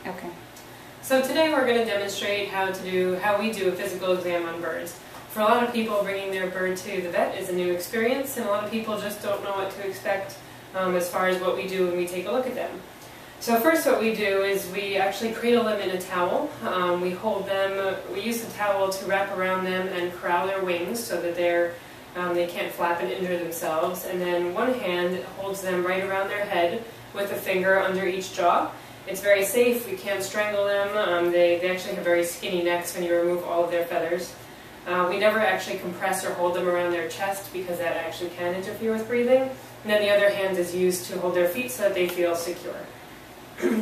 Okay. So today we're going to demonstrate how we do a physical exam on birds. For a lot of people, bringing their bird to the vet is a new experience, and a lot of people just don't know what to expect as far as what we do when we take a look at them. So first what we do is we actually cradle them in a towel. We hold them, we use the towel to wrap around them and corral their wings so that they can't flap and injure themselves. And then one hand holds them right around their head with a finger under each jaw. It's very safe, we can't strangle them. They actually have very skinny necks when you remove all of their feathers. We never actually compress or hold them around their chest because that actually can interfere with breathing. And then the other hand is used to hold their feet so that they feel secure.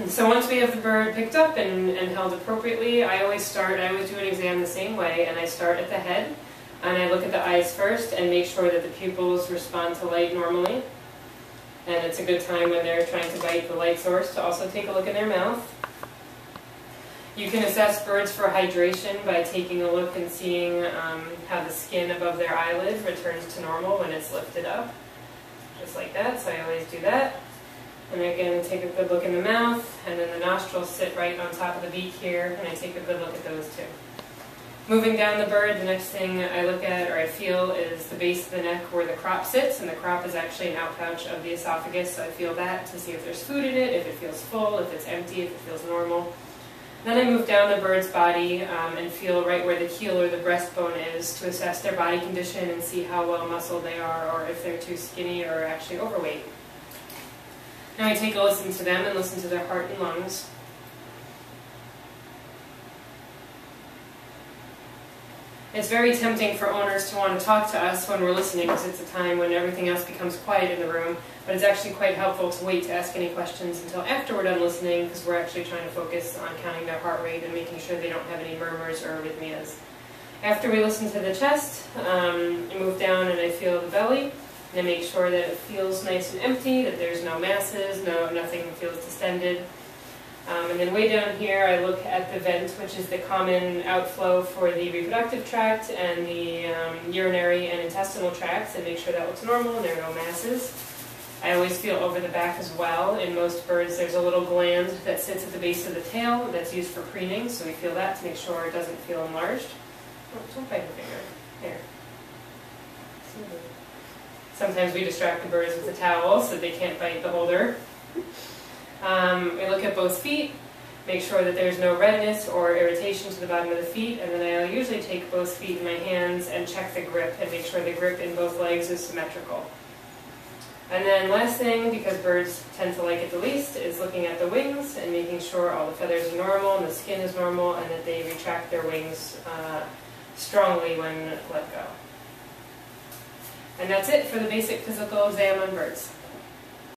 So once we have the bird picked up and held appropriately, I always do an exam the same way, and I start at the head, and I look at the eyes first and make sure that the pupils respond to light normally. And it's a good time when they're trying to bite the light source to also take a look in their mouth. You can assess birds for hydration by taking a look and seeing how the skin above their eyelid returns to normal when it's lifted up. Just like that, so I always do that. And again, take a good look in the mouth, and then the nostrils sit right on top of the beak here, and I take a good look at those too. Moving down the bird, the next thing I look at or I feel is the base of the neck where the crop sits, and the crop is actually an outpouch of the esophagus, so I feel that to see if there's food in it, if it feels full, if it's empty, if it feels normal. Then I move down the bird's body and feel right where the heel or the breastbone is to assess their body condition and see how well muscled they are, or if they're too skinny or actually overweight. Now I take a listen to them and listen to their heart and lungs. It's very tempting for owners to want to talk to us when we're listening because it's a time when everything else becomes quiet in the room, but it's actually quite helpful to wait to ask any questions until after we're done listening, because we're actually trying to focus on counting their heart rate and making sure they don't have any murmurs or arrhythmias. After we listen to the chest, I move down and I feel the belly. And I make sure that it feels nice and empty, that there's no masses, nothing feels distended. And then way down here I look at the vent, which is the common outflow for the reproductive tract and the urinary and intestinal tracts, and make sure that looks normal and there are no masses. I always feel over the back as well. In most birds there's a little gland that sits at the base of the tail that's used for preening, so we feel that to make sure it doesn't feel enlarged. Oh, don't bite your finger. There. Sometimes we distract the birds with a towel so they can't bite the holder. We look at both feet, make sure that there's no redness or irritation to the bottom of the feet, and then I'll usually take both feet in my hands and check the grip and make sure the grip in both legs is symmetrical. And then last thing, because birds tend to like it the least, is looking at the wings and making sure all the feathers are normal and the skin is normal and that they retract their wings strongly when let go. And that's it for the basic physical exam on birds.